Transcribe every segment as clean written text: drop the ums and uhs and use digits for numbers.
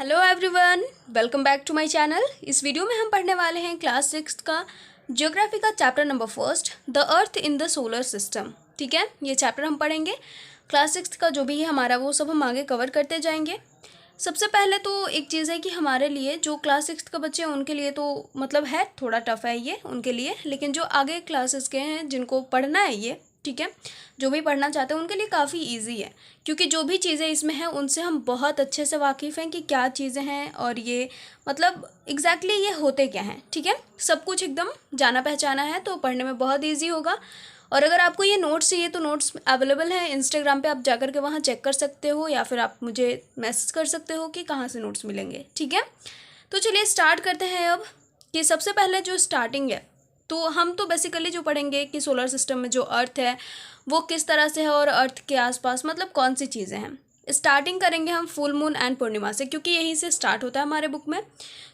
Hello everyone, welcome back to my channel. इस video में हम पढ़ने वाले हैं क्लास 6 का ज्योग्राफी का chapter number first, the earth in the solar system. ठीक है, ये चैप्टर हम पढ़ेंगे। क्लास 6 का जो भी है हमारा वो सब हम आगे कवर करते जाएंगे। सबसे पहले तो एक चीज़ है कि हमारे लिए जो क्लास 6 के बच्चे हैं उनके लिए तो मतलब है थोड़ा टफ है ये उनके लिए, लेकिन जो आगे क्लासेस के हैं जिनको पढ़ना है ये, ठीक है, जो भी पढ़ना चाहते हैं उनके लिए काफ़ी इजी है, क्योंकि जो भी चीज़ें इसमें हैं उनसे हम बहुत अच्छे से वाकिफ़ हैं कि क्या चीज़ें हैं और ये मतलब एग्जैक्टली ये होते क्या हैं। ठीक है, सब कुछ एकदम जाना पहचाना है तो पढ़ने में बहुत ईजी होगा। और अगर आपको ये नोट्स चाहिए तो नोट्स अवेलेबल हैं इंस्टाग्राम पे, आप जाकर के वहाँ चेक कर सकते हो या फिर आप मुझे मैसेज कर सकते हो कि कहाँ से नोट्स मिलेंगे। ठीक है, तो चलिए स्टार्ट करते हैं अब। कि सबसे पहले जो स्टार्टिंग है तो हम तो बेसिकली जो पढ़ेंगे कि सोलर सिस्टम में जो अर्थ है वो किस तरह से है और अर्थ के आसपास मतलब कौन सी चीज़ें हैं। स्टार्टिंग करेंगे हम फुल मून एंड पूर्णिमा से, क्योंकि यहीं से स्टार्ट होता है हमारे बुक में।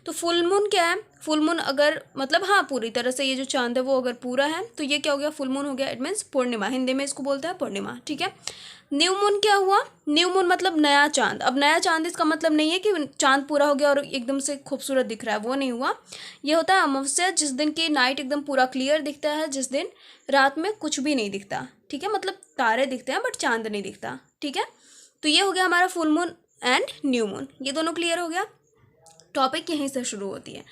तो फुल मून क्या है? फुल मून अगर मतलब हाँ पूरी तरह से ये जो चांद है वो अगर पूरा है तो ये क्या हो गया? फुल मून हो गया। इट मीन्स पूर्णिमा, हिंदी में इसको बोलते हैं पूर्णिमा। ठीक है, न्यू मून क्या हुआ? न्यू मून मतलब नया चांद। अब नया चांद इसका मतलब नहीं है कि चांद पूरा हो गया और एकदम से खूबसूरत दिख रहा है, वो नहीं हुआ। ये होता है अमावस्या, जिस दिन की नाइट एकदम पूरा क्लियर दिखता है, जिस दिन रात में कुछ भी नहीं दिखता। ठीक है, मतलब तारे दिखते हैं बट चांद नहीं दिखता। ठीक है, तो ये हो गया हमारा full moon and new moon, ये दोनों क्लियर हो गया। टॉपिक यहीं से शुरू होती है।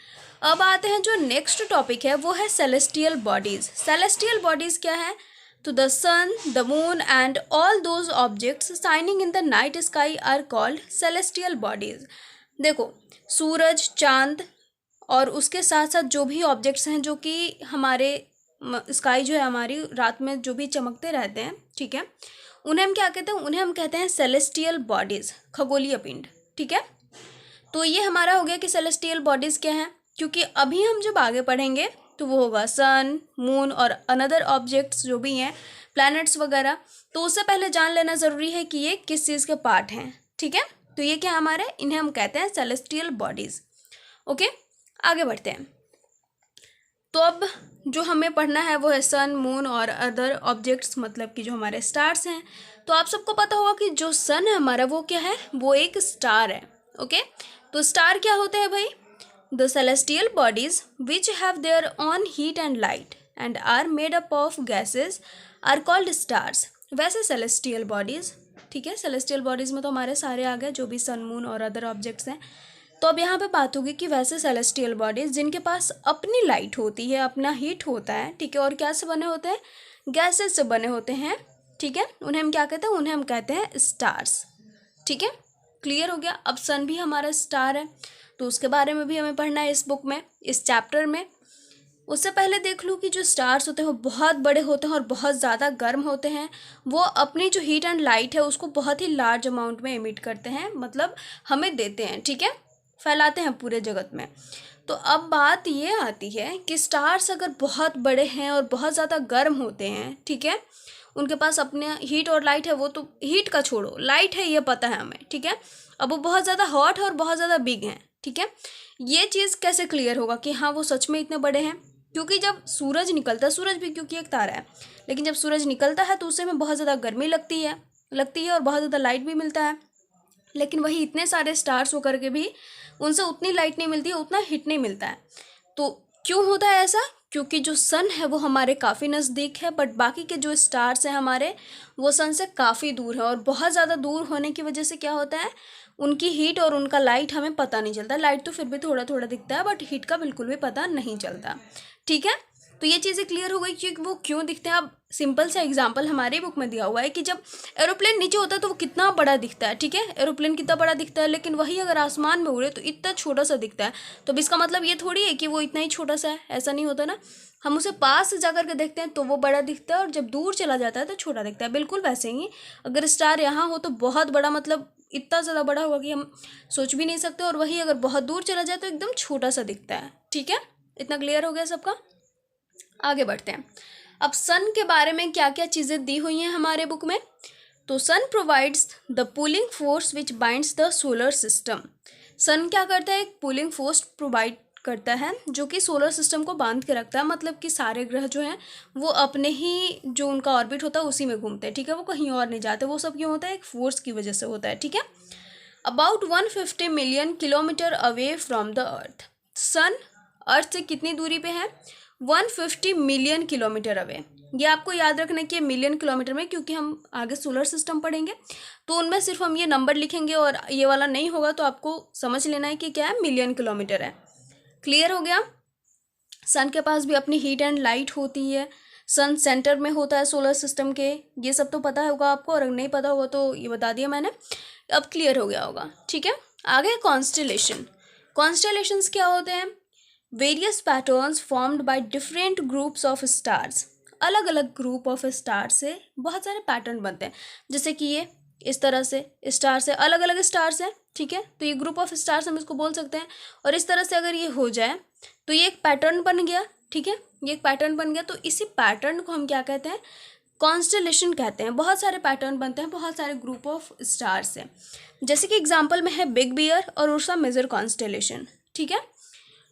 अब आते हैं जो नेक्स्ट टॉपिक है वो है सेलेस्टियल बॉडीज। सेलेस्टियल बॉडीज क्या है? तो the sun, the moon and all those objects shining in the night sky are called celestial bodies. देखो, सूरज, चांद और उसके साथ साथ जो भी ऑब्जेक्ट्स हैं जो कि हमारे स्काई जो है हमारी रात में जो भी चमकते रहते हैं, ठीक है, उन्हें हम क्या कहते हैं? उन्हें हम कहते हैं सेलेस्टियल बॉडीज, खगोलीय पिंड। ठीक है, तो ये हमारा हो गया कि सेलेस्टियल बॉडीज़ क्या हैं, क्योंकि अभी हम जब आगे पढ़ेंगे तो वो होगा सन, मून और अनदर ऑब्जेक्ट्स जो भी हैं, प्लैनेट्स वगैरह। तो उससे पहले जान लेना ज़रूरी है कि ये किस चीज़ के पार्ट हैं। ठीक है, तो ये क्या हमारे, इन्हें हम कहते हैं सेलेस्टियल बॉडीज़। ओके, आगे बढ़ते हैं। तो अब जो हमें पढ़ना है वो है सन, मून और अदर ऑब्जेक्ट्स, मतलब कि जो हमारे स्टार्स हैं। तो आप सबको पता होगा कि जो सन है हमारा वो क्या है? वो एक स्टार है। ओके, तो स्टार क्या होते हैं भाई? The celestial bodies which have their own heat and light and are made up of gases are called stars. वैसे सेलेस्टियल बॉडीज, ठीक है, सेलेस्टियल बॉडीज में तो हमारे सारे आ गए जो भी सन, मून और अदर ऑब्जेक्ट्स हैं। तो अब यहाँ पे बात होगी कि वैसे सेलेस्टियल बॉडीज जिनके पास अपनी लाइट होती है, अपना हीट होता है, ठीक है, और क्या से बने होते हैं? गैसेज से बने होते हैं। ठीक है, उन्हें हम क्या कहते हैं? उन्हें हम कहते हैं स्टार्स। ठीक है, क्लियर हो गया। अब सन भी हमारा स्टार है तो उसके बारे में भी हमें पढ़ना है इस बुक में, इस चैप्टर में। उससे पहले देख लूँ कि जो स्टार्स होते हैं वो बहुत बड़े होते हैं और बहुत ज़्यादा गर्म होते हैं। वो अपनी जो हीट एंड लाइट है उसको बहुत ही लार्ज अमाउंट में एमिट करते हैं, मतलब हमें देते हैं। ठीक है, फैलाते हैं पूरे जगत में। तो अब बात ये आती है कि स्टार्स अगर बहुत बड़े हैं और बहुत ज़्यादा गर्म होते हैं, ठीक है, उनके पास अपने हीट और लाइट है, वो तो हीट का छोड़ो, लाइट है ये पता है हमें। ठीक है, अब वो बहुत ज़्यादा हॉट है और बहुत ज़्यादा बिग हैं। ठीक है, ये चीज़ कैसे क्लियर होगा कि हाँ वो सच में इतने बड़े हैं? क्योंकि जब सूरज निकलता है, सूरज भी क्योंकि एक तारा है, लेकिन जब सूरज निकलता है तो उससे हमें बहुत ज़्यादा गर्मी लगती है और बहुत ज़्यादा लाइट भी मिलता है। लेकिन वही इतने सारे स्टार्स होकर के भी उनसे उतनी लाइट नहीं मिलती है, उतना हीट नहीं मिलता है। तो क्यों होता है ऐसा? क्योंकि जो सन है वो हमारे काफ़ी नज़दीक है, बट बाकी के जो स्टार्स हैं हमारे वो सन से काफ़ी दूर है, और बहुत ज़्यादा दूर होने की वजह से क्या होता है, उनकी हीट और उनका लाइट हमें पता नहीं चलता। लाइट तो फिर भी थोड़ा थोड़ा दिखता है बट हीट का बिल्कुल भी पता नहीं चलता। ठीक है, तो ये चीज़ें क्लियर हो गई कि वो क्यों दिखते हैं। अब सिंपल सा एग्जांपल हमारी बुक में दिया हुआ है कि जब एरोप्लेन नीचे होता है तो वो कितना बड़ा दिखता है। ठीक है, एरोप्लेन कितना बड़ा दिखता है, लेकिन वही अगर आसमान में उड़े तो इतना छोटा सा दिखता है। तो अब इसका मतलब ये थोड़ी है कि वो इतना ही छोटा सा है, ऐसा नहीं होता ना। हम उसे पास से जाकर के देखते हैं तो वो बड़ा दिखता है और जब दूर चला जाता है तो छोटा दिखता है। बिल्कुल वैसे ही अगर स्टार यहाँ हो तो बहुत बड़ा, मतलब इतना ज़्यादा बड़ा होगा कि हम सोच भी नहीं सकते, और वही अगर बहुत दूर चला जाए तो एकदम छोटा सा दिखता है। ठीक है, इतना क्लियर हो गया सबका? आगे बढ़ते हैं। अब सन के बारे में क्या क्या चीज़ें दी हुई हैं हमारे बुक में। तो sun provides the pulling force which binds the solar system. Sun क्या करता है? एक पुलिंग फोर्स प्रोवाइड करता है जो कि सोलर सिस्टम को बांध के रखता है, मतलब कि सारे ग्रह जो हैं वो अपने ही जो उनका ऑर्बिट होता है उसी में घूमते हैं। ठीक है, वो कहीं और नहीं जाते। वो सब क्यों होता है? एक फोर्स की वजह से होता है। ठीक है, about 150 million kilometre away from the earth. Sun earth से कितनी दूरी पे है? 150 मिलियन किलोमीटर अवे। ये आपको याद रखना कि मिलियन किलोमीटर में, क्योंकि हम आगे सोलर सिस्टम पढ़ेंगे तो उनमें सिर्फ हम ये नंबर लिखेंगे और ये वाला नहीं होगा, तो आपको समझ लेना है कि क्या है, मिलियन किलोमीटर है। क्लियर हो गया? सन के पास भी अपनी हीट एंड लाइट होती है, सन सेंटर में होता है सोलर सिस्टम के, ये सब तो पता होगा आपको, और अगर नहीं पता होगा तो ये बता दिया मैंने, अब क्लियर हो गया होगा। ठीक है, आगे कॉन्स्टेलेशन। कॉन्स्टेलेशंस क्या होते हैं? Various patterns formed by different groups of stars. अलग अलग ग्रुप ऑफ स्टार से बहुत सारे पैटर्न बनते हैं, जैसे कि ये इस तरह से स्टार से, अलग अलग स्टार्स हैं, ठीक है, तो ये ग्रुप ऑफ स्टार्स हम इसको बोल सकते हैं। और इस तरह से अगर ये हो जाए तो ये एक पैटर्न बन गया, ठीक है, ये एक पैटर्न बन गया। तो इसी पैटर्न को हम क्या कहते हैं? कॉन्स्टेलेशन कहते हैं। बहुत सारे पैटर्न बनते हैं बहुत सारे ग्रुप ऑफ स्टार्स से, जैसे कि एग्जाम्पल में है बिग बियर और उर्सा मेजर कॉन्स्टेलेशन, ठीक है,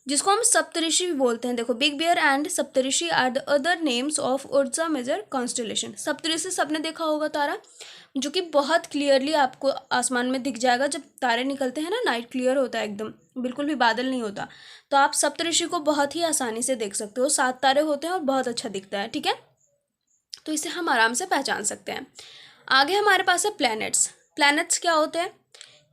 जिसको हम सप्तऋषि भी बोलते हैं। देखो, big bear and Saptarishi are the other names of Ursa Major constellation. Saptarishi सबने देखा होगा तारा, जो कि बहुत क्लियरली आपको आसमान में दिख जाएगा जब तारे निकलते हैं ना, नाइट क्लियर होता है एकदम, बिल्कुल भी बादल नहीं होता, तो आप सप्तऋषि को बहुत ही आसानी से देख सकते हो। 7 तारे होते हैं और बहुत अच्छा दिखता है, ठीक है, तो इसे हम आराम से पहचान सकते हैं। आगे हमारे पास है प्लैनेट्स। प्लैनेट्स क्या होते हैं?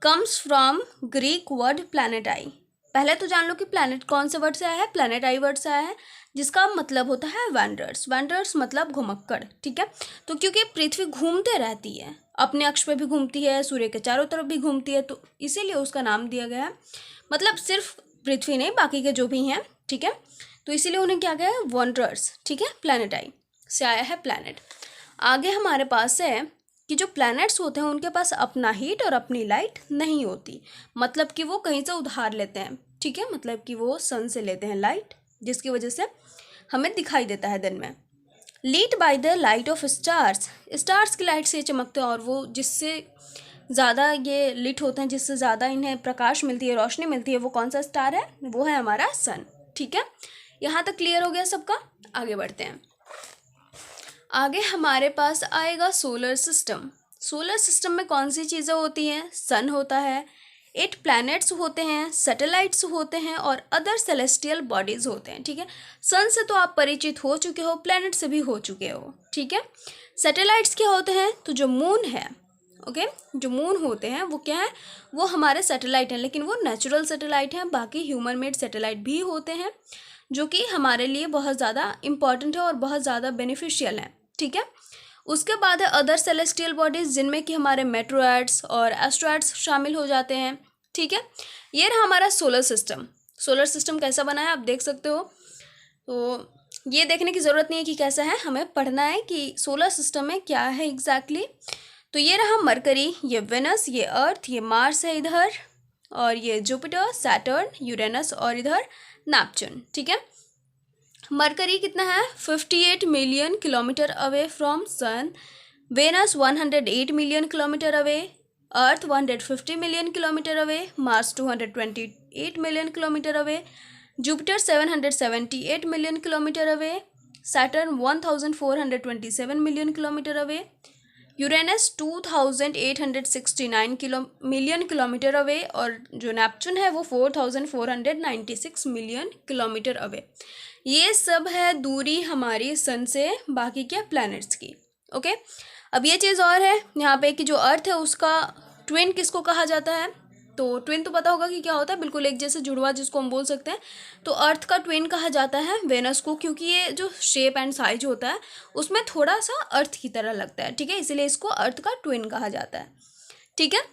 कम्स फ्रॉम ग्रीक वर्ड प्लैनेटाई। पहले तो जान लो कि प्लैनेट कौन से वर्ड से आया है? प्लैनेटाई वर्ड से आया है, जिसका मतलब होता है वैंडर्स। वैंडर्स मतलब घुमक्कड़, ठीक है। तो क्योंकि पृथ्वी घूमते रहती है, अपने अक्ष पे भी घूमती है, सूर्य के चारों तरफ भी घूमती है, तो इसीलिए उसका नाम दिया गया है। मतलब सिर्फ पृथ्वी नहीं, बाकी के जो भी हैं, ठीक है, तो इसीलिए उन्हें क्या गया है? वॉन्डर्स, ठीक है, प्लैनेटाई से आया है प्लैनेट। आगे हमारे पास है कि जो प्लैनेट्स होते हैं उनके पास अपना हीट और अपनी लाइट नहीं होती, मतलब कि वो कहीं से उधार लेते हैं, ठीक है, मतलब कि वो सन से लेते हैं लाइट, जिसकी वजह से हमें दिखाई देता है दिन में। Lead by the light of stars. Stars की लाइट से चमकते हैं, और वो जिससे ज़्यादा ये लिट होते हैं, जिससे ज़्यादा इन्हें प्रकाश मिलती है, रोशनी मिलती है, वो कौन सा स्टार है? वो है हमारा सन, ठीक है। यहाँ तक क्लियर हो गया सबका? आगे बढ़ते हैं। आगे हमारे पास आएगा सोलर सिस्टम। सोलर सिस्टम में कौन सी चीज़ें होती हैं? सन होता है, 8 प्लैनेट्स होते हैं, सैटेलाइट्स होते हैं और अदर सेलेस्टियल बॉडीज़ होते हैं, ठीक है। सन से तो आप परिचित हो चुके हो, प्लैनेट से भी हो चुके हो, ठीक है। सैटेलाइट्स क्या होते हैं? तो जो मून है, ओके, जो मून होते हैं वो क्या है? वो हमारे सैटेलाइट हैं, लेकिन वो नेचुरल सैटेलाइट हैं। बाकी ह्यूमन मेड सैटेलाइट भी होते हैं, जो कि हमारे लिए बहुत ज़्यादा इंपॉर्टेंट है और बहुत ज़्यादा बेनिफिशियल है, ठीक है। उसके बाद है अदर सेलेस्टियल बॉडीज़, जिनमें कि हमारे मेट्रोइड्स और एस्ट्रॉइड्स शामिल हो जाते हैं, ठीक है। ये रहा हमारा सोलर सिस्टम। सोलर सिस्टम कैसा बना है आप देख सकते हो, तो ये देखने की ज़रूरत नहीं है कि कैसा है, हमें पढ़ना है कि सोलर सिस्टम में क्या है एग्जैक्टली। तो ये रहा मरकरी, ये वेनस, ये अर्थ, ये मार्स है इधर, और ये जुपिटर, सैटर्न, यूरेनस और इधर नेपच्यून, ठीक है। मरकरी कितना है? 58 million kilometre away from sun. Venus 108 million kilometre away, Earth 150 million kilometre away, Mars 228 million kilometre away, Jupiter 778 million kilometre away, Saturn 1427 million kilometre away, Uranus 2869 million kilometre away, और जो Neptune है वो 4496 million kilometre away. ये सब है दूरी हमारी सन से बाकी क्या प्लैनेट्स की, ओके। अब ये चीज़ और है यहाँ पे कि जो अर्थ है उसका ट्विन किसको कहा जाता है? तो ट्विन तो पता होगा कि क्या होता है, बिल्कुल एक जैसे जुड़वा जिसको हम बोल सकते हैं। तो अर्थ का ट्विन कहा जाता है वेनस को, क्योंकि ये जो शेप एंड साइज होता है उसमें थोड़ा सा अर्थ की तरह लगता है, ठीक है, इसीलिए इसको अर्थ का ट्विन कहा जाता है, ठीक है।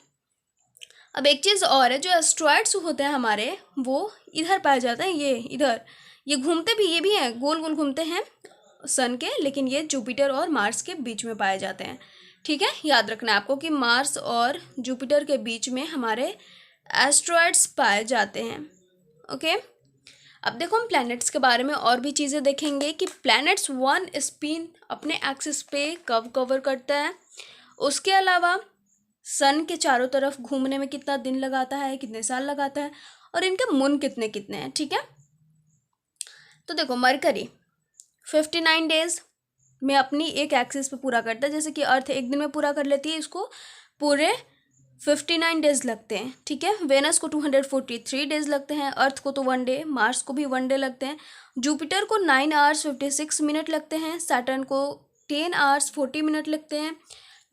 अब एक चीज़ और है, जो एस्ट्रॉइड्स होते हैं हमारे वो इधर पाए जाते हैं, ये इधर, ये घूमते भी, ये भी हैं, गोल गोल घूमते हैं सन के, लेकिन ये जुपिटर और मार्स के बीच में पाए जाते हैं, ठीक है। याद रखना है आपको कि मार्स और जुपिटर के बीच में हमारे एस्ट्रॉइड्स पाए जाते हैं, ओके। अब देखो हम प्लैनेट्स के बारे में और भी चीज़ें देखेंगे कि प्लैनेट्स वन स्पिन अपने एक्सिस पे कब कवर करता है, उसके अलावा सन के चारों तरफ घूमने में कितना दिन लगाता है, कितने साल लगाता है, और इनके मून कितने कितने हैं, ठीक है। तो देखो मरकरी 59 डेज में अपनी एक एक्सिस पे पूरा करता है, जैसे कि अर्थ एक दिन में पूरा कर लेती है, इसको पूरे 59 डेज लगते हैं, ठीक है। वेनस को 243 डेज लगते हैं, अर्थ को तो 1 डे, मार्स को भी 1 डे लगते हैं, जुपिटर को 9 आवर्स 56 मिनट लगते हैं, सैटर्न को 10 आवर्स 40 मिनट लगते हैं,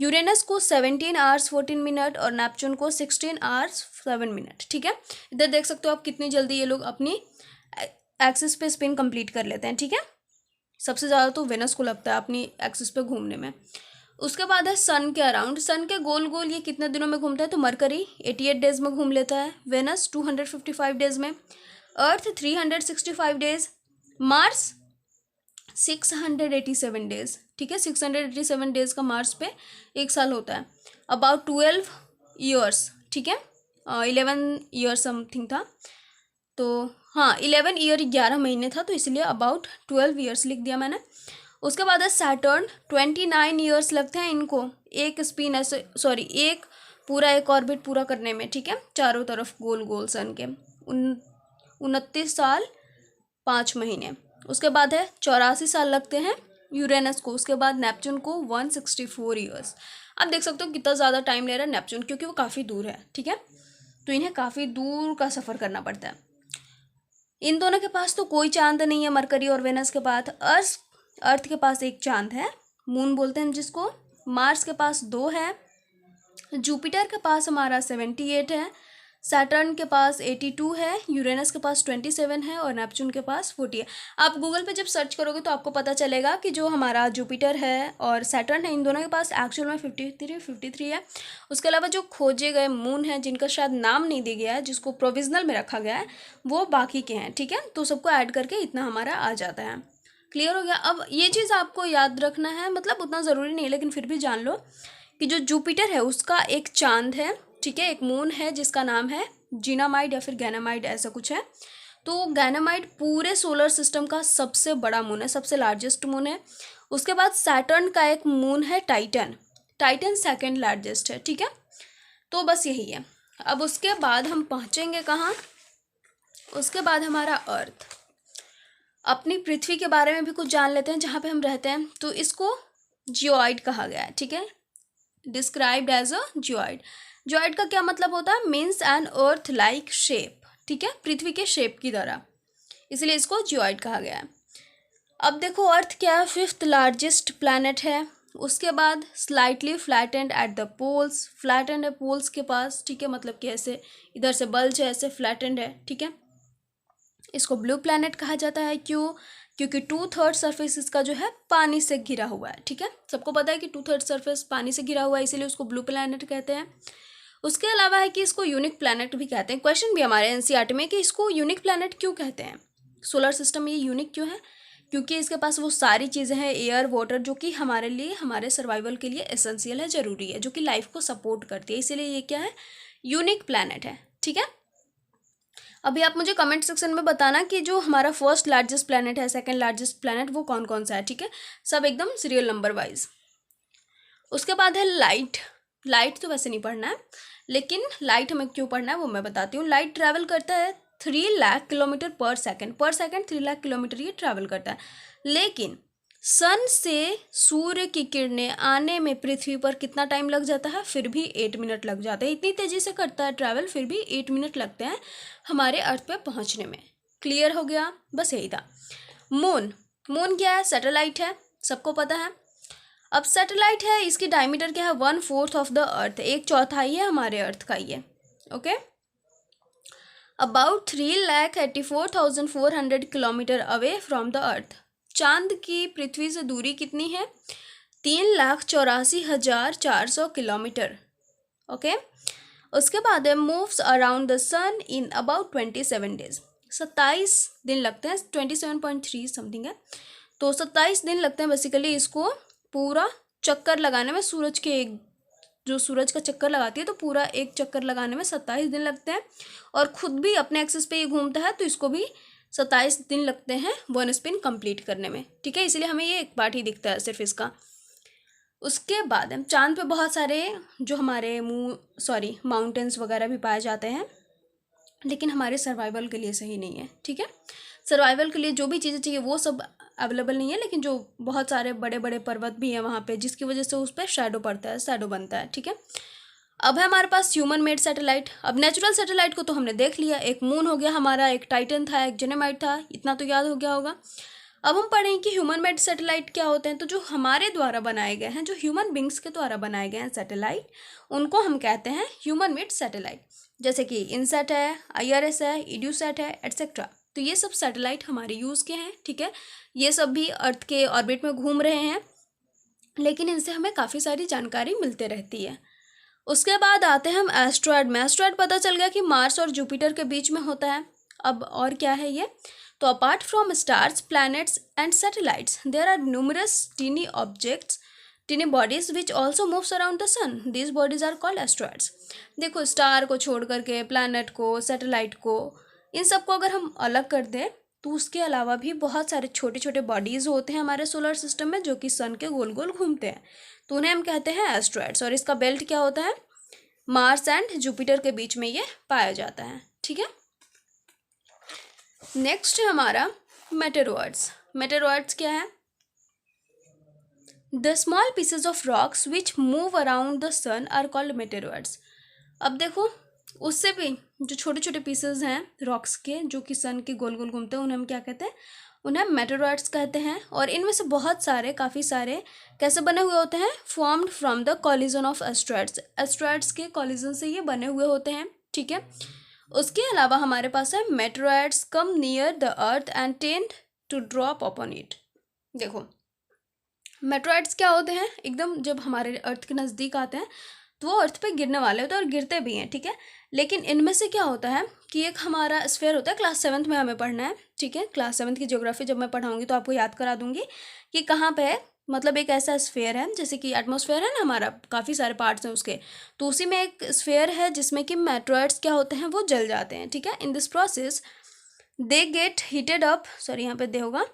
यूरेनस को 17 आवर्स 14 मिनट और नेपच्यून को 16 आवर्स 7 मिनट, ठीक है। इधर देख सकते हो आप कितनी जल्दी ये लोग अपनी एक्सिस पे स्पिन कंप्लीट कर लेते हैं, ठीक है। सबसे ज़्यादा तो वेनस को लगता है अपनी एक्सिस पे घूमने में। उसके बाद है सन के अराउंड, सन के गोल गोल ये कितने दिनों में घूमता है, तो मरकरी 88 डेज में घूम लेता है, वेनस 255 डेज में, अर्थ 365 डेज, मार्स 687 डेज, ठीक है। 687 डेज का मार्स पे एक साल होता है, अबाउट 12 ईयर्स, ठीक है। 11 ईयर समथिंग था, तो हाँ 11 ईयर 11 महीने था, तो इसलिए अबाउट 12 ईयर्स लिख दिया मैंने। उसके बाद है सैटर्न, 29 ईयर्स लगते हैं इनको एक स्पिन ऐसे एक पूरा एक ऑर्बिट पूरा करने में, ठीक है, चारों तरफ गोल गोल सन के 29 साल 5 महीने। उसके बाद है 84 साल लगते हैं यूरेनस को, उसके बाद नेपच्यून को 164 ईयर्स। अब देख सकते हो कितना ज़्यादा टाइम ले रहा है नेपच्यून, क्योंकि वो काफ़ी दूर है, ठीक है, तो इन्हें काफ़ी दूर का सफ़र करना पड़ता है। इन दोनों के पास तो कोई चांद नहीं है, मरकरी और वेनस के बाद। अर्थ के पास एक चांद है, मून बोलते हैं हम जिसको, मार्स के पास 2 है, जुपिटर के पास हमारा 78 है, सैटर्न के पास 82 है, यूरेनस के पास 27 है और नेपच्यून के पास 40 है। आप गूगल पे जब सर्च करोगे तो आपको पता चलेगा कि जो हमारा जुपिटर है और सैटर्न है, इन दोनों के पास एक्चुअल में 53 है। उसके अलावा जो खोजे गए मून हैं जिनका शायद नाम नहीं दिया गया है, जिसको प्रोविजनल में रखा गया है, वो बाकी के हैं, ठीक है। तो सबको ऐड करके इतना हमारा आ जाता है। क्लियर हो गया। अब ये चीज़ आपको याद रखना है, मतलब उतना ज़रूरी नहीं है लेकिन फिर भी जान लो कि जो जुपिटर है उसका एक चांद है, ठीक है, एक मून है जिसका नाम है जीनामाइड या फिर गैनामाइड ऐसा कुछ है। तो गैनामाइड पूरे सोलर सिस्टम का सबसे बड़ा मून है, सबसे लार्जेस्ट मून है। उसके बाद सैटर्न का एक मून है टाइटन, टाइटन सेकंड लार्जेस्ट है, ठीक है। तो बस यही है। अब उसके बाद हम पहुँचेंगे कहाँ, उसके बाद हमारा अर्थ। अपनी पृथ्वी के बारे में भी कुछ जान लेते हैं जहाँ पे हम रहते हैं। तो इसको जियोइड कहा गया है, ठीक है, described as a geoid. Geoid का क्या मतलब होता है, means an Earth like shape, ठीक है, पृथ्वी के शेप की तरह, इसलिए इसको जियोइड कहा गया है। अब देखो अर्थ क्या है, 5th लार्जेस्ट प्लैनेट है। उसके बाद slightly flattened at the poles, flattened है पोल्स के पास, ठीक है, मतलब कि ऐसे इधर से बल्ज है, ऐसे फ्लैटेंड है, ठीक है। इसको ब्लू प्लैनेट कहा जाता है, क्यों, क्योंकि 2/3 सरफेस इसका जो है पानी से घिरा हुआ है, ठीक है। सबको पता है कि 2/3 सरफेस पानी से घिरा हुआ है, इसीलिए उसको ब्लू प्लैनेट कहते हैं। उसके अलावा है कि इसको यूनिक प्लैनेट भी कहते हैं। क्वेश्चन भी हमारे एनसीईआरटी में कि इसको यूनिक प्लैनेट क्यों कहते हैं, सोलर सिस्टम में ये यूनिक क्यों है, क्योंकि इसके पास वो सारी चीज़ें हैं, एयर वाटर, जो कि हमारे लिए, हमारे सर्वाइवल के लिए एसेंशियल है, ज़रूरी है, जो कि लाइफ को सपोर्ट करती है, इसीलिए ये क्या है, यूनिक प्लैनेट है, ठीक है। अभी आप मुझे कमेंट सेक्शन में बताना कि जो हमारा फर्स्ट लार्जेस्ट प्लैनेट है, सेकंड लार्जेस्ट प्लैनेट, वो कौन कौन सा है, ठीक है, सब एकदम सीरियल नंबर वाइज। उसके बाद है लाइट। लाइट तो वैसे नहीं पढ़ना है, लेकिन लाइट हमें क्यों पढ़ना है वो मैं बताती हूँ। लाइट ट्रैवल करता है 3 लाख किलोमीटर पर सेकंड, 3 लाख किलोमीटर ये ट्रैवल करता है। लेकिन सन से सूर्य की किरणें आने में पृथ्वी पर कितना टाइम लग जाता है, फिर भी 8 मिनट लग जाते हैं। इतनी तेज़ी से करता है ट्रैवल, फिर भी 8 मिनट लगते हैं हमारे अर्थ पे पहुंचने में। क्लियर हो गया, बस यही था। मून, मून क्या है, सैटेलाइट है, सबको पता है। अब सैटेलाइट है, इसकी डायमीटर क्या है, 1/4 ऑफ द अर्थ, 1/4 है हमारे अर्थ का ये, okay. About 3,84,400 kilometre away from the अर्थ। चांद की पृथ्वी से दूरी कितनी है, 3,84,400 किलोमीटर, ओके। उसके बाद है moves around the sun in about 27 days, 27 दिन लगते हैं, 27.3 समथिंग है, तो 27 दिन लगते हैं बेसिकली इसको पूरा चक्कर लगाने में। सूरज के एक, जो सूरज का चक्कर लगाती है, तो पूरा एक चक्कर लगाने में 27 दिन लगते हैं, और ख़ुद भी अपने एक्सिस पे ये घूमता है, तो इसको भी 27 दिन लगते हैं 1 स्पिन कंप्लीट करने में, ठीक है, इसलिए हमें ये एक पार्ट ही दिखता है सिर्फ इसका। उसके बाद हम चांद पे बहुत सारे जो हमारे माउंटेन्स वगैरह भी पाए जाते हैं, लेकिन हमारे सर्वाइवल के लिए सही नहीं है, ठीक है। सर्वाइवल के लिए जो भी चीज़ें चाहिए वो सब अवेलेबल नहीं है, लेकिन जो बहुत सारे बड़े बड़े पर्वत भी हैं वहाँ पे, जिसकी वजह से उस पर शैडो पड़ता है, शैडो बनता है, ठीक है। अब है हमारे पास ह्यूमन मेड सैटेलाइट। अब नेचुरल सैटेलाइट को तो हमने देख लिया, एक मून हो गया हमारा, एक टाइटन था, एक जेनेमाइट था, इतना तो याद हो गया होगा। अब हम पढ़ेंगे कि ह्यूमन मेड सैटेलाइट क्या होते हैं। तो जो हमारे द्वारा बनाए गए हैं, जो ह्यूमन बींग्स के द्वारा बनाए गए हैं सैटेलाइट, उनको हम कहते हैं ह्यूमन मेड सैटेलाइट। जैसे कि इनसैट है, IRS है, इड्यूसैट है, एट्सेट्रा। तो ये सब सैटेलाइट हमारे यूज़ के हैं, ठीक है। ये सब भी अर्थ के ऑर्बिट में घूम रहे हैं, लेकिन इनसे हमें काफ़ी सारी जानकारी मिलते रहती है। उसके बाद आते हैं हम एस्ट्रॉयड में। एस्ट्रॉयड पता चल गया कि मार्स और जुपिटर के बीच में होता है। अब और क्या है ये? तो apart from stars, planets and satellites, there are numerous tiny objects, tiny bodies which also moves around the sun. These bodies are called asteroids. देखो, स्टार को छोड़ करके, प्लैनेट को, सैटेलाइट को, इन सबको अगर हम अलग कर दें तो उसके अलावा भी बहुत सारे छोटे छोटे बॉडीज़ होते हैं हमारे सोलर सिस्टम में, जो कि सन के गोल गोल घूमते हैं। तो उन्हें हम कहते हैं एस्ट्रॉयड्स। और इसका बेल्ट क्या होता है? मार्स एंड जुपिटर के बीच में ये पाया जाता है, ठीक है। नेक्स्ट है हमारा मेटेरॉइड्स। मेटेरॉइड्स क्या है? The small pieces of rocks which move around the sun are called meteoroids. अब देखो, उससे भी जो छोटे छोटे पीसेज हैं रॉक्स के, जो कि सन के गोल गोल घूमते हैं, उन्हें हम क्या कहते हैं? उन्हें मेटेरॉइड्स कहते हैं। और इनमें से बहुत सारे, काफ़ी सारे कैसे बने हुए होते हैं? Formed from the collision of asteroids. Asteroids के कॉलिजन से ये बने हुए होते हैं, ठीक है। उसके अलावा हमारे पास है meteoroids come near the Earth and tend to drop upon it. देखो, मेटेरॉइड्स क्या होते हैं? एकदम जब हमारे अर्थ के नज़दीक आते हैं तो वो अर्थ पे गिरने वाले होते हैं और गिरते भी हैं, ठीक है। लेकिन इनमें से क्या होता है कि एक हमारा स्फीयर होता है, क्लास 7th में हमें पढ़ना है, ठीक है। क्लास 7th की ज्योग्राफी जब मैं पढ़ाऊंगी तो आपको याद करा दूंगी कि कहाँ पे है। मतलब एक ऐसा स्फीयर है, जैसे कि एटमॉस्फेयर है ना हमारा, काफ़ी सारे पार्ट्स हैं उसके, तो उसी में एक स्फीयर है जिसमें कि मेटेरॉइड्स क्या होते हैं? वो जल जाते हैं, ठीक है। In this process they get heated up, sorry यहाँ पे दे होगा,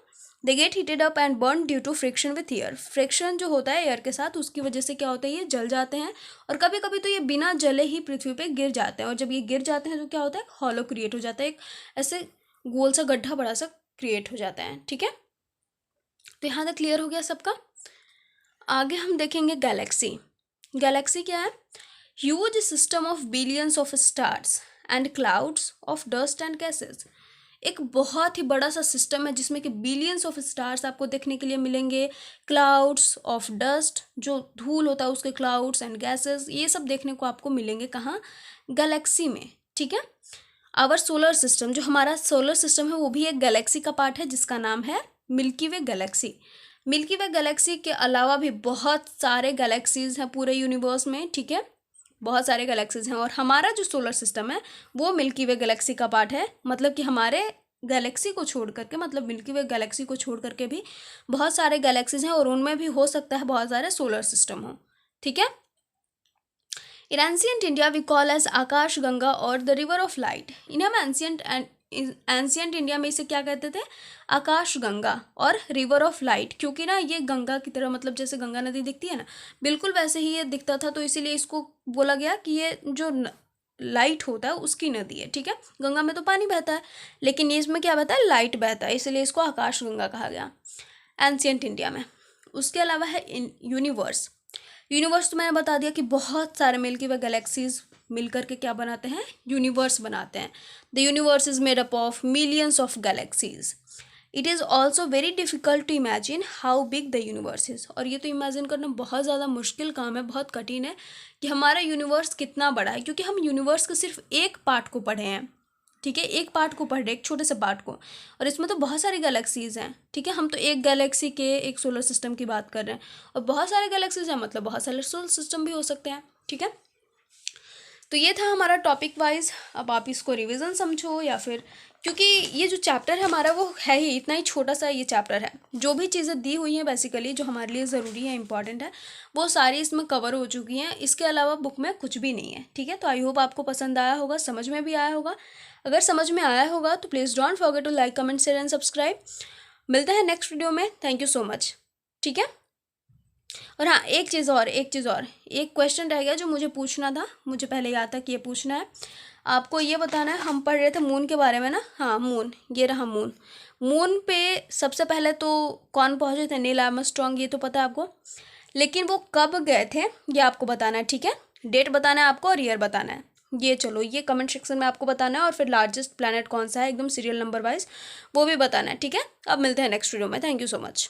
they get heated up and burn due to friction with air. Friction जो होता है एयर के साथ, उसकी वजह से क्या होता है? ये जल जाते हैं। और कभी कभी तो ये बिना जले ही पृथ्वी पे गिर जाते हैं। और जब ये गिर जाते हैं तो क्या होता है? हॉलो क्रिएट हो जाता है, एक ऐसे गोल सा गड्ढा बड़ा सा क्रिएट हो जाता है, ठीक है। तो यहाँ तक क्लियर हो गया सबका। आगे हम देखेंगे गैलेक्सी। गैलेक्सी क्या है? Huge system of billions of stars and clouds of dust and gases. एक बहुत ही बड़ा सा सिस्टम है जिसमें कि बिलियंस ऑफ स्टार्स आपको देखने के लिए मिलेंगे, क्लाउड्स ऑफ डस्ट, जो धूल होता है उसके क्लाउड्स, एंड गैसेस, ये सब देखने को आपको मिलेंगे कहाँ? गैलेक्सी में, ठीक है। आवर सोलर सिस्टम, जो हमारा सोलर सिस्टम है, वो भी एक गैलेक्सी का पार्ट है जिसका नाम है मिल्की वे गैलेक्सी। मिल्की वे गैलेक्सी के अलावा भी बहुत सारे गैलेक्सीज हैं पूरे यूनिवर्स में, ठीक है। बहुत सारे गैलेक्सीज हैं और हमारा जो सोलर सिस्टम है वो मिल्की वे गैलेक्सी का पार्ट है। मतलब कि हमारे गैलेक्सी को छोड़ करके, मतलब मिल्की वे गैलेक्सी को छोड़ करके भी बहुत सारे गैलेक्सीज हैं और उनमें भी हो सकता है बहुत सारे सोलर सिस्टम हो, ठीक है। In ancient India we call as Akash Ganga और द रिवर ऑफ लाइट। इन्हें हम एंशियंट इंडिया में इसे क्या कहते थे? आकाश गंगा और रिवर ऑफ लाइट, क्योंकि ना ये गंगा की तरह, मतलब जैसे गंगा नदी दिखती है ना, बिल्कुल वैसे ही ये दिखता था, तो इसीलिए इसको बोला गया कि ये जो लाइट होता है उसकी नदी है, ठीक है। गंगा में तो पानी बहता है, लेकिन ये इसमें क्या बहता है? लाइट बहता है, इसलिए इसको आकाश गंगा कहा गया एंशियंट इंडिया में। उसके अलावा है यूनिवर्स। यूनिवर्स तो मैंने बता दिया कि बहुत सारे मिल्की वे गैलेक्सीज मिलकर के क्या बनाते हैं? यूनिवर्स बनाते हैं। The universe is made up of millions of galaxies. It is also very difficult to imagine how big the universe is. और ये तो इमेजिन करना बहुत ज़्यादा मुश्किल काम है, बहुत कठिन है कि हमारा यूनिवर्स कितना बड़ा है, क्योंकि हम यूनिवर्स के सिर्फ एक पार्ट को पढ़े हैं, ठीक है। एक पार्ट को पढ़ रहे, एक छोटे से पार्ट को, और इसमें तो बहुत सारी गैलेक्सीज हैं, ठीक है। हम तो एक गैलेक्सी के, एक सोलर सिस्टम की बात कर रहे हैं, और बहुत सारे गैलेक्सीज हैं, मतलब बहुत सारे सोलर सिस्टम भी हो सकते हैं, ठीक है। तो ये था हमारा टॉपिक वाइज। अब आप इसको रिवीजन समझो या फिर, क्योंकि ये जो चैप्टर है हमारा वो है ही इतना ही छोटा सा ये चैप्टर है। जो भी चीज़ें दी हुई हैं बेसिकली जो हमारे लिए ज़रूरी है, इंपॉर्टेंट है, वो सारी इसमें कवर हो चुकी हैं। इसके अलावा बुक में कुछ भी नहीं है, ठीक है। तो आई होप आपको पसंद आया होगा, समझ में भी आया होगा। अगर समझ में आया होगा तो please don't forget to like, comment, share and subscribe. मिलते हैं नेक्स्ट वीडियो में। थैंक यू सो मच, ठीक है। और हाँ, एक चीज़ और, एक क्वेश्चन रह गया जो मुझे पूछना था, मुझे पहले याद था कि ये पूछना है। आपको ये बताना है, हम पढ़ रहे थे मून के बारे में ना, हाँ मून, ये रहा मून। मून पे सबसे पहले तो कौन पहुँचे थे? नील आर्मस्ट्रॉन्ग, ये तो पता है आपको, लेकिन वो कब गए थे ये आपको बताना है, ठीक है। डेट बताना है आपको और ईयर बताना है। ये चलो ये कमेंट सेक्शन में आपको बताना है, और फिर लार्जेस्ट प्लैनेट कौन सा है एकदम सीरियल नंबर वाइज वो भी बताना है, ठीक है। अब मिलते हैं नेक्स्ट वीडियो में। Thank you so much.